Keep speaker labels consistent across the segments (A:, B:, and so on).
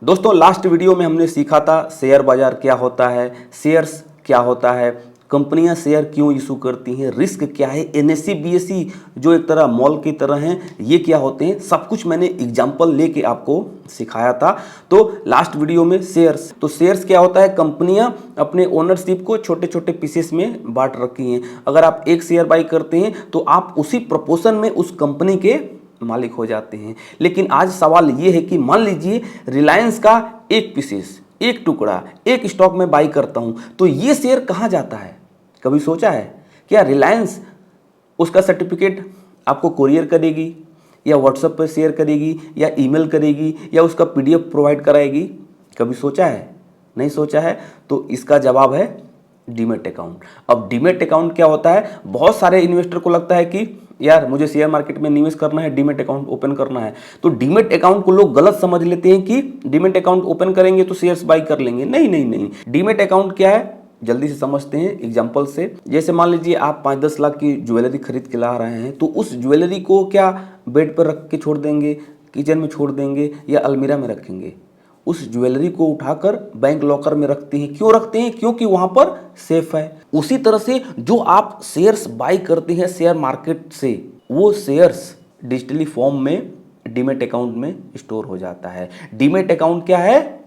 A: दोस्तों last video में हमने सीखा था शेयर बाजार क्या होता है, शेयर्स क्या होता है, कंपनियां शेयर क्यों इशू करती हैं, रिस्क क्या है, एनएससी बीएससी जो एक तरह मॉल की तरह हैं ये क्या होते हैं, सब कुछ मैंने एग्जांपल लेके आपको सिखाया था। तो लास्ट वीडियो में शेयर्स, तो शेयर्स क्या होता है, कंपनियां अपने ओनरशिप को छोटे छोटे पीसेस में बांट रखी हैं। अगर आप एक शेयर बाई करते हैं तो आप उसी प्रोपोर्शन में उस कंपनी के मालिक हो जाते हैं। लेकिन आज सवाल ये है कि मान लीजिए रिलायंस का एक पीसेस, एक टुकड़ा, एक स्टॉक में बाई करता हूं तो ये शेयर कहां जाता है? कभी सोचा है क्या? रिलायंस उसका सर्टिफिकेट आपको कोरियर करेगी या व्हाट्सएप पर शेयर करेगी या ईमेल करेगी या उसका पीडीएफ प्रोवाइड कराएगी? कभी सोचा है? नहीं सोचा है तो इसका जवाब है डीमैट अकाउंट। अब डीमैट अकाउंट क्या होता है? बहुत सारे इन्वेस्टर को लगता है कि यार मुझे शेयर मार्केट में निवेश करना है, डीमैट अकाउंट ओपन करना है। तो डीमैट अकाउंट को लोग गलत समझ लेते हैं कि डीमैट अकाउंट ओपन करेंगे तो शेयर्स बाई कर लेंगे। नहीं नहीं नहीं, डीमैट अकाउंट क्या है जल्दी से समझते हैं एग्जांपल से। जैसे मान लीजिए आप 5-10 लाख की ज्वेलरी खरीद के ला रहे हैं, तो उस ज्वेलरी को क्या बेड पर रख के छोड़ देंगे, किचन में छोड़ देंगे या अलमीरा में रखेंगे? उस ज्वेलरी को उठाकर बैंक लॉकर में रखते हैं। क्यों रखते हैं? क्योंकि वहां पर सेफ है। उसी तरह से जो आप शेयर्स बाई करते हैं शेयर मार्केट से, वो शेयर्स डिजिटली फॉर्म में डीमैट अकाउंट में स्टोर हो जाता है। डीमैट अकाउंट क्या है?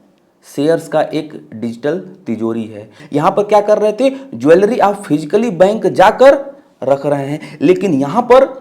A: शेयर्स का एक डिजिटल तिजोरी है। यहां पर क्या कर रहे थे, ज्वेलरी आप फिजिकली बैंक जाकर रख रहे हैं, लेकिन यहां पर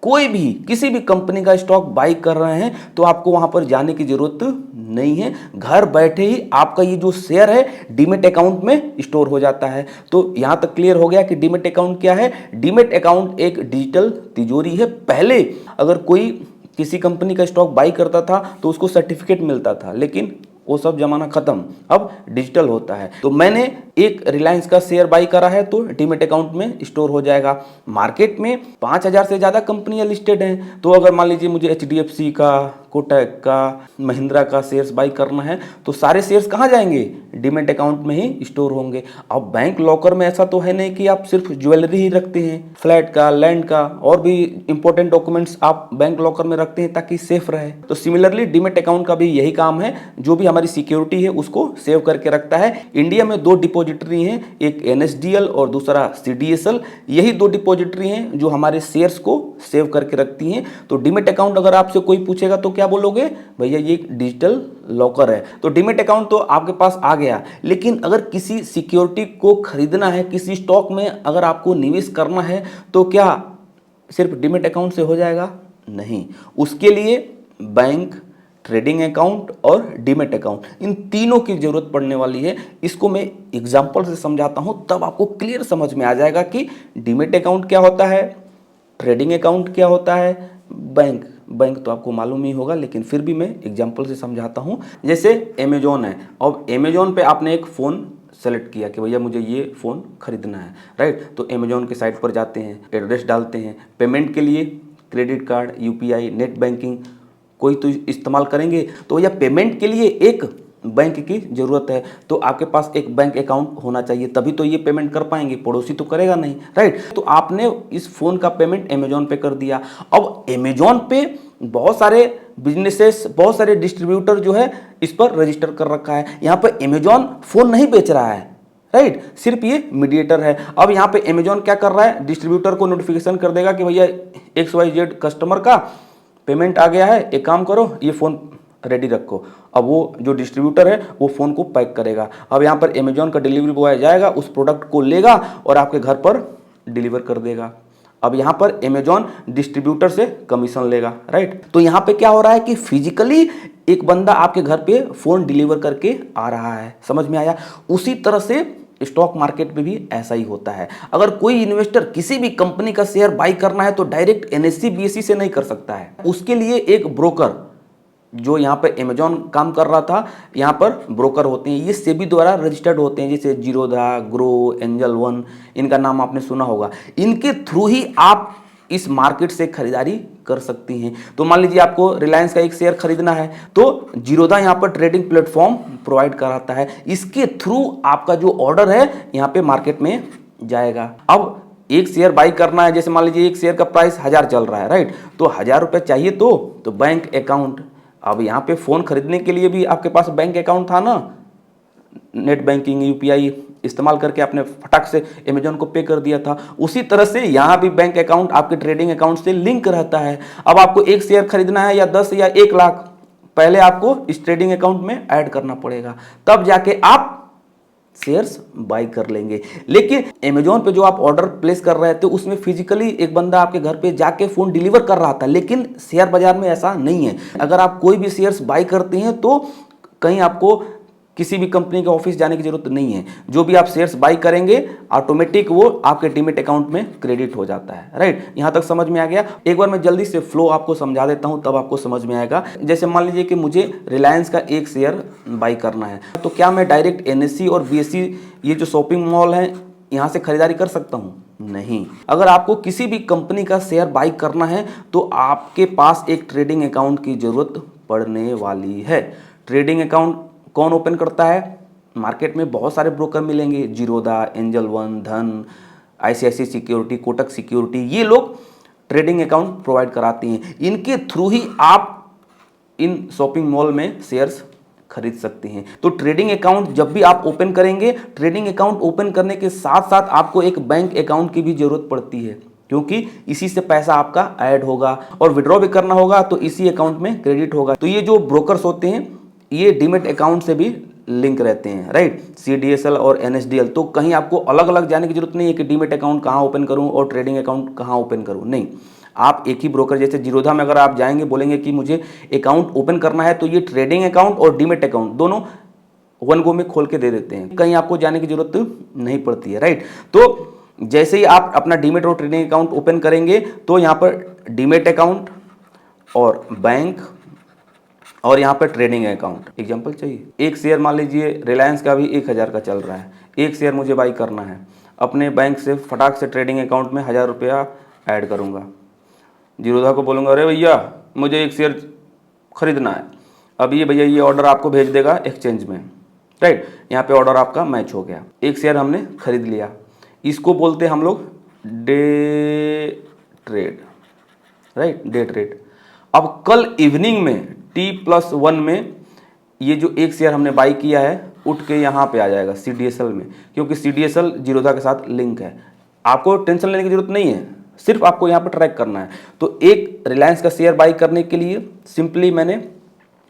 A: कोई भी किसी भी कंपनी का स्टॉक बाई कर रहे हैं तो आपको वहां पर जाने की जरूरत नहीं है। घर बैठे ही आपका ये जो शेयर है डीमैट अकाउंट में स्टोर हो जाता है। तो यहां तक क्लियर हो गया कि डीमैट अकाउंट क्या है। डीमैट अकाउंट एक डिजिटल तिजोरी है। पहले अगर कोई किसी कंपनी का स्टॉक बाई करता था तो उसको सर्टिफिकेट मिलता था, लेकिन वो सब जमाना खत्म, अब डिजिटल होता है। तो मैंने एक रिलायंस का शेयर बाई करा है तो डीमैट अकाउंट में स्टोर हो जाएगा। मार्केट में 5000 से ज्यादा कंपनियां लिस्टेड हैं, तो अगर मान लीजिए मुझे एचडीएफसी का, कोटक का, महिंद्रा का शेयर्स बाई करना है तो सारे शेयर्स कहाँ जाएंगे? डीमैट अकाउंट में ही स्टोर होंगे। अब बैंक लॉकर में ऐसा तो है नहीं कि आप सिर्फ ज्वेलरी ही रखते हैं, फ्लैट का, लैंड का और भी इंपॉर्टेंट डॉक्यूमेंट्स आप बैंक लॉकर में रखते हैं ताकि सेफ रहे। तो सिमिलरली डीमैट अकाउंट का भी यही काम है, जो भी हमारी सिक्योरिटी है उसको सेव करके रखता है। इंडिया में 2 डिपॉजिटरी हैं, एक एनएसडीएल और दूसरा सीडीएसएल। यही 2 डिपॉजिटरी हैं जो हमारे शेयर्स को सेव करके रखती हैं। तो डीमैट अकाउंट अगर आपसे कोई पूछेगा तो क्या बोलोगे? भैया ये एक डिजिटल लॉकर है। तो डीमैट अकाउंट तो आपके पास आ गया, लेकिन अगर किसी सिक्योरिटी को खरीदना है, किसी स्टॉक में अगर आपको निवेश करना है तो क्या सिर्फ डीमैट अकाउंट से हो जाएगा? नहीं, उसके लिए बैंक, ट्रेडिंग अकाउंट और डीमैट अकाउंट, इन तीनों की जरूरत पड़ने वाली है। इसको मैं एग्जांपल से समझाता हूं, तब आपको क्लियर समझ में आ जाएगा कि डीमैट अकाउंट क्या होता है, ट्रेडिंग अकाउंट क्या होता है, बैंक तो आपको मालूम ही होगा, लेकिन फिर भी मैं एग्जांपल से समझाता हूं। जैसे अमेजोन है, और अमेजोन पे आपने एक फ़ोन सेलेक्ट किया कि भैया मुझे ये फ़ोन खरीदना है, राइट? तो अमेजोन के साइट पर जाते हैं, एड्रेस डालते हैं, पेमेंट के लिए credit card, UPI, net banking कोई तो इस्तेमाल करेंगे। तो भैया पेमेंट के लिए एक बैंक की ज़रूरत है, तो आपके पास एक बैंक अकाउंट होना चाहिए, तभी तो ये पेमेंट कर पाएंगे, पड़ोसी तो करेगा नहीं, राइट? तो आपने इस फ़ोन का पेमेंट अमेजोन पे कर दिया। अब अमेजोन पे बहुत सारे बिजनेसेस, बहुत सारे डिस्ट्रीब्यूटर जो है इस पर रजिस्टर कर रखा है। यहाँ पर अमेजोन फ़ोन नहीं बेच रहा है, राइट? सिर्फ ये मीडिएटर है। अब यहाँ पे अमेजोन क्या कर रहा है, डिस्ट्रीब्यूटर को नोटिफिकेशन कर देगा कि भैया XYZ कस्टमर का पेमेंट आ गया है, एक काम करो ये फ़ोन रेडी रखो। अब वो जो डिस्ट्रीब्यूटर है वो फ़ोन को पैक करेगा। अब यहाँ पर अमेजोन का डिलीवरी बॉय जाएगा, उस प्रोडक्ट को लेगा और आपके घर पर डिलीवर कर देगा। अब यहाँ पर अमेजोन डिस्ट्रीब्यूटर से कमीशन लेगा, राइट? तो यहाँ पे क्या हो रहा है कि फिजिकली एक बंदा आपके घर पे फ़ोन डिलीवर करके आ रहा है। समझ में आया? उसी तरह से स्टॉक मार्केट में भी ऐसा ही होता है। अगर कोई इन्वेस्टर किसी भी कंपनी का शेयर बाई करना है तो डायरेक्ट एनएससी बीएससी से नहीं कर सकता है। उसके लिए एक ब्रोकर, जो यहाँ पर अमेजोन काम कर रहा था, यहाँ पर ब्रोकर होते हैं, ये सेबी द्वारा रजिस्टर्ड होते हैं, जैसे जीरोधा, ग्रो, एंजल वन, इनका नाम आपने सुना होगा। इनके थ्रू ही आप इस मार्केट से खरीदारी कर सकती हैं। तो मान लीजिए आपको रिलायंस का एक शेयर खरीदना है तो जीरोधा यहाँ पर ट्रेडिंग प्लेटफॉर्म प्रोवाइड कराता है। इसके थ्रू आपका जो ऑर्डर है यहाँ पे मार्केट में जाएगा। अब एक शेयर बाई करना है, जैसे मान लीजिए एक शेयर का प्राइस 1000 चल रहा है, राइट? तो 1000 रुपये चाहिए तो बैंक अकाउंट अब यहाँ पे फ़ोन खरीदने के लिए भी आपके पास बैंक अकाउंट था ना, नेट बैंकिंग यूपीआई इस्तेमाल करके आपने फटाक से अमेजॉन को पे कर दिया था। उसी तरह से यहाँ भी बैंक अकाउंट आपके ट्रेडिंग अकाउंट से लिंक रहता है। अब आपको एक शेयर खरीदना है या 10 या 1 लाख, पहले आपको इस ट्रेडिंग अकाउंट में ऐड करना पड़ेगा, तब जाके आप शेयर्स बाई कर लेंगे। लेकिन अमेजॉन पे जो आप ऑर्डर प्लेस कर रहे थे उसमें फिजिकली एक बंदा आपके घर पे जाके फोन डिलीवर कर रहा था, लेकिन शेयर बाजार में ऐसा नहीं है। अगर आप कोई भी शेयर्स बाई करते हैं तो कहीं आपको किसी भी कंपनी के ऑफिस जाने की जरूरत नहीं है। जो भी आप शेयर्स बाई करेंगे ऑटोमेटिक वो आपके डीमैट अकाउंट में क्रेडिट हो जाता है। राइट, यहां तक समझ में आ गया। एक बार मैं जल्दी से फ्लो आपको समझा देता हूं, तब आपको समझ में आएगा। जैसे मान लीजिए कि मुझे रिलायंस का एक शेयर बाई करना है, तो क्या मैं डायरेक्ट एनएससी और बीएससी ये जो शॉपिंग मॉल है यहां से खरीदारी कर सकता हूं? नहीं। अगर आपको किसी भी कंपनी का शेयर बाई करना है तो आपके पास एक ट्रेडिंग अकाउंट की जरूरत पड़ने वाली है। ट्रेडिंग अकाउंट कौन ओपन करता है? मार्केट में बहुत सारे ब्रोकर मिलेंगे, जीरोधा, एंजल वन, धन, आईसीआईसीआई सिक्योरिटी, कोटक सिक्योरिटी, ये लोग ट्रेडिंग अकाउंट प्रोवाइड कराती हैं। इनके थ्रू ही आप इन शॉपिंग मॉल में शेयर्स खरीद सकते हैं। तो ट्रेडिंग अकाउंट जब भी आप ओपन करेंगे, ट्रेडिंग अकाउंट ओपन करने के साथ साथ आपको एक बैंक अकाउंट की भी जरूरत पड़ती है, क्योंकि इसी से पैसा आपका ऐड होगा और विड्रॉ भी करना होगा तो इसी अकाउंट में क्रेडिट होगा। तो ये जो ब्रोकर्स होते हैं ये डीमैट अकाउंट से भी लिंक रहते हैं। राइट, सीडीएसएल और एनएसडीएल। तो कहीं आपको अलग अलग जाने की जरूरत नहीं है कि डीमैट अकाउंट कहाँ ओपन करूं और ट्रेडिंग अकाउंट कहाँ ओपन करूं। नहीं, आप एक ही ब्रोकर, जैसे जीरोधा में अगर आप जाएंगे बोलेंगे कि मुझे अकाउंट ओपन करना है, तो ये ट्रेडिंग अकाउंट और डीमैट अकाउंट दोनों वन गो में खोल के दे देते हैं, कहीं आपको जाने की जरूरत नहीं पड़ती है। राइट, तो जैसे ही आप अपना डीमैट और ट्रेडिंग अकाउंट ओपन करेंगे तो यहाँ पर डीमैट अकाउंट और बैंक और यहाँ पर ट्रेडिंग अकाउंट, एग्जांपल चाहिए। एक शेयर मान लीजिए रिलायंस का भी 1000 का चल रहा है, एक शेयर मुझे बाई करना है, अपने बैंक से फटाक से ट्रेडिंग अकाउंट में 1000 रुपया ऐड करूँगा, जीरोधा को बोलूँगा अरे भैया मुझे एक शेयर खरीदना है, अब ये भैया ये ऑर्डर आपको भेज देगा एक्सचेंज में। राइट, यहाँ पे ऑर्डर आपका मैच हो गया, एक शेयर हमने खरीद लिया। इसको बोलते हैं हम लोग day trade. Right, day trade. अब कल इवनिंग में T+1 में ये जो एक शेयर हमने बाई किया है उठ के यहाँ पे आ जाएगा CDSL में, क्योंकि CDSL जीरोधा के साथ लिंक है। आपको टेंशन लेने की जरूरत नहीं है, सिर्फ आपको यहाँ पर ट्रैक करना है। तो एक रिलायंस का शेयर बाई करने के लिए सिंपली मैंने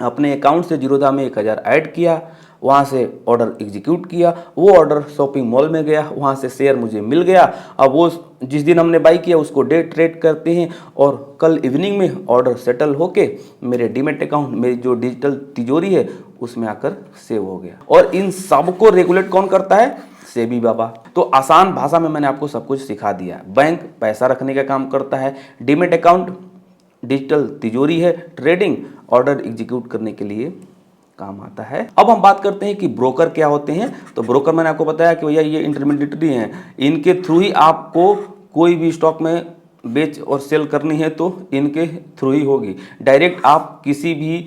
A: अपने अकाउंट से जीरोधा में 1000 ऐड किया, वहाँ से ऑर्डर एग्जीक्यूट किया, वो ऑर्डर शॉपिंग मॉल में गया, वहाँ से शेयर मुझे मिल गया। अब वो जिस दिन हमने बाई किया उसको डे ट्रेड करते हैं और कल इवनिंग में ऑर्डर सेटल होके मेरे डीमैट अकाउंट, मेरी जो डिजिटल तिजोरी है उसमें आकर सेव हो गया। और इन सब को रेगुलेट कौन करता है? सेबी बाबा। तो आसान भाषा में मैंने आपको सब कुछ सिखा दिया। बैंक पैसा रखने का काम करता है, डीमैट अकाउंट डिजिटल तिजोरी है, ट्रेडिंग ऑर्डर एग्जीक्यूट करने के लिए काम आता है। अब हम बात करते हैं कि ब्रोकर क्या होते हैं। तो ब्रोकर मैंने आपको बताया कि भैया ये इंटरमीडिएटरी हैं, इनके थ्रू ही आपको कोई भी स्टॉक में बेच और सेल करनी है तो इनके थ्रू ही होगी। डायरेक्ट आप किसी भी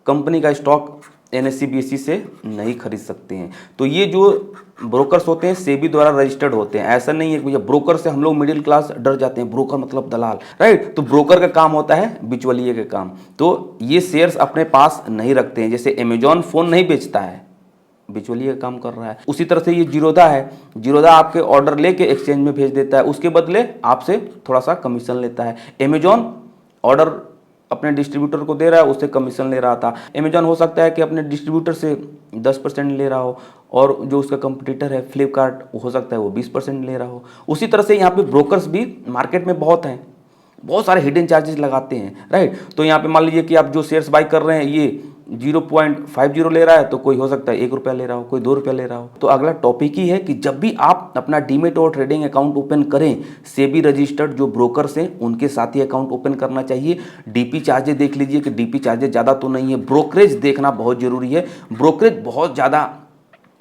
A: कंपनी का स्टॉक एनएससी बीएससी से नहीं खरीद सकते हैं। तो ये जो ब्रोकर्स होते हैं सेबी द्वारा रजिस्टर्ड होते हैं। ऐसा नहीं है कि भैया ब्रोकर से हम लोग मिडिल क्लास डर जाते हैं, ब्रोकर मतलब दलाल। राइट, तो ब्रोकर का काम होता है बिचौलिए का काम। तो ये शेयर्स अपने पास नहीं रखते हैं। जैसे अमेजॉन फोन नहीं बेचता है, बिचौलिए का काम कर रहा है। उसी तरह से ये जीरोधा है, जीरोधा आपके ऑर्डर लेके एक्सचेंज में भेज देता है, उसके बदले आपसे थोड़ा सा कमीशन लेता है। अमेजॉन ऑर्डर अपने डिस्ट्रीब्यूटर को दे रहा है, उससे कमीशन ले रहा था। अमेजॉन हो सकता है कि अपने डिस्ट्रीब्यूटर से 10% ले रहा हो और जो उसका कंपटीटर है फ्लिपकार्ट हो सकता है वो 20% ले रहा हो। उसी तरह से यहाँ पे ब्रोकर्स भी मार्केट में बहुत हैं, बहुत सारे हिडन चार्जेस लगाते हैं। राइट, तो यहाँ पे मान लीजिए कि आप जो शेयर्स बाई कर रहे हैं ये 0.50 ले रहा है तो कोई हो सकता है 1 रुपया ले रहा हो, कोई 2 रुपया ले रहा हो। तो अगला टॉपिक ही है कि जब भी आप अपना डीमैट और ट्रेडिंग अकाउंट ओपन करें, सेबी रजिस्टर्ड जो ब्रोकर्स हैं उनके साथ ही अकाउंट ओपन करना चाहिए। डीपी चार्जेस देख लीजिए कि डीपी चार्जेस ज़्यादा तो नहीं है। ब्रोकरेज देखना बहुत जरूरी है, ब्रोकरेज बहुत ज़्यादा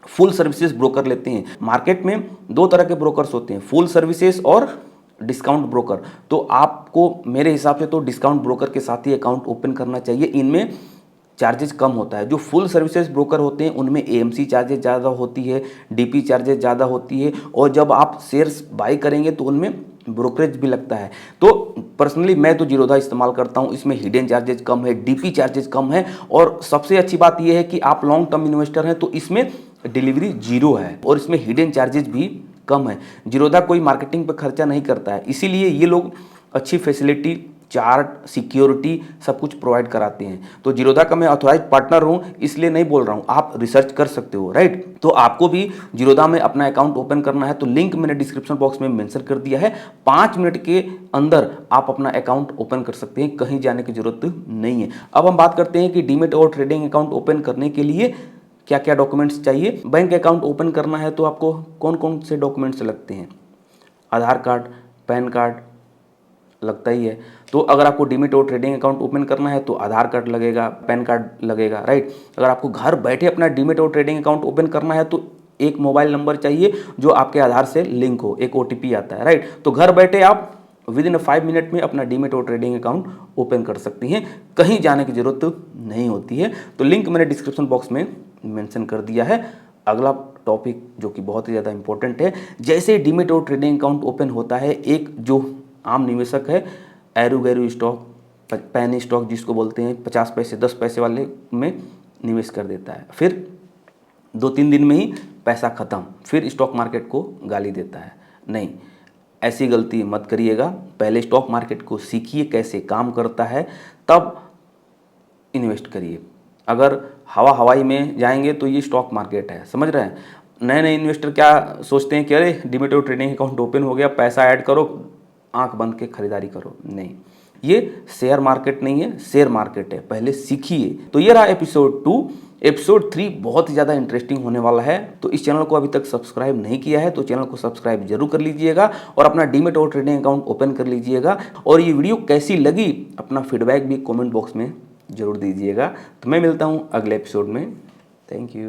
A: फुल सर्विसेज ब्रोकर लेते हैं। मार्केट में 2 तरह के ब्रोकर्स होते हैं, फुल सर्विसेज और डिस्काउंट ब्रोकर। तो आपको मेरे हिसाब से तो डिस्काउंट ब्रोकर के साथ ही अकाउंट ओपन करना चाहिए, इनमें चार्जेस कम होता है। जो फुल सर्विसेज ब्रोकर होते हैं उनमें एएमसी चार्जेस ज़्यादा होती है, डीपी चार्जेस ज़्यादा होती है और जब आप शेयर्स बाई करेंगे तो उनमें ब्रोकरेज भी लगता है। तो पर्सनली मैं तो जीरोधा इस्तेमाल करता हूँ, इसमें हिडन चार्जेज कम है, डीपी चार्जेज कम है, और सबसे अच्छी बात यह है कि आप लॉन्ग टर्म इन्वेस्टर हैं तो इसमें डिलीवरी जीरो है और इसमें हिडन चार्जेज भी कम है। जीरोधा कोई मार्केटिंग पर खर्चा नहीं करता है, इसीलिए ये लोग अच्छी फैसिलिटी, चार्ट, सिक्योरिटी सब कुछ प्रोवाइड कराते हैं। तो जीरोधा का मैं ऑथोराइज पार्टनर हूं, इसलिए नहीं बोल रहा हूं, आप रिसर्च कर सकते हो, राइट। तो आपको भी जीरोधा में अपना अकाउंट ओपन करना है तो लिंक मैंने डिस्क्रिप्शन बॉक्स में मेंशन कर दिया है। 5 मिनट के अंदर आप अपना अकाउंट ओपन कर सकते हैं, कहीं जाने की जरूरत नहीं है। अब हम बात करते हैं कि डीमैट और ट्रेडिंग अकाउंट ओपन करने के लिए क्या क्या डॉक्यूमेंट्स चाहिए। बैंक अकाउंट ओपन करना है तो आपको कौन कौन से डॉक्यूमेंट्स लगते हैं? आधार कार्ड, पैन कार्ड लगता ही है। तो अगर आपको डीमैट और ट्रेडिंग अकाउंट ओपन करना है तो आधार कार्ड लगेगा, पैन कार्ड लगेगा, राइट। अगर आपको घर बैठे अपना डीमैट और ट्रेडिंग अकाउंट ओपन करना है तो एक मोबाइल नंबर चाहिए जो आपके आधार से लिंक हो, एक OTP आता है, राइट। तो घर बैठे आप विदिन 5 मिनट में अपना डीमैट और ट्रेडिंग अकाउंट ओपन कर सकती हैं, कहीं जाने की जरूरत नहीं होती है। तो लिंक मैंने डिस्क्रिप्शन बॉक्स में मेंशन कर दिया है। अगला टॉपिक जो कि बहुत ही ज़्यादा इंपॉर्टेंट है, जैसे डीमैट और ट्रेडिंग अकाउंट ओपन होता है, एक जो आम निवेशक है एरू गैरू स्टॉक, पैनी स्टॉक जिसको बोलते हैं, 50 पैसे 10 पैसे वाले में निवेश कर देता है, फिर 2-3 दिन में ही पैसा खत्म, फिर स्टॉक मार्केट को गाली देता है। नहीं, ऐसी गलती मत करिएगा। पहले स्टॉक मार्केट को सीखिए कैसे काम करता है, तब इन्वेस्ट करिए। अगर हवाई में जाएंगे तो ये स्टॉक मार्केट है, समझ रहे हैं। नए नए इन्वेस्टर क्या सोचते हैं कि अरे डीमैट और ट्रेडिंग अकाउंट ओपन हो गया, पैसा ऐड करो, आंख बंद के खरीदारी करो। नहीं, ये शेयर मार्केट नहीं है, शेयर मार्केट है, पहले सीखिए। तो ये रहा एपिसोड 2। एपिसोड 3 बहुत ही ज़्यादा इंटरेस्टिंग होने वाला है, तो इस चैनल को अभी तक सब्सक्राइब नहीं किया है तो चैनल को सब्सक्राइब जरूर कर लीजिएगा और अपना डीमैट और ट्रेडिंग अकाउंट ओपन कर लीजिएगा। और ये वीडियो कैसी लगी अपना फीडबैक भी कमेंट बॉक्स में जरूर दीजिएगा। तो मैं मिलता हूँ अगले एपिसोड में। Thank you.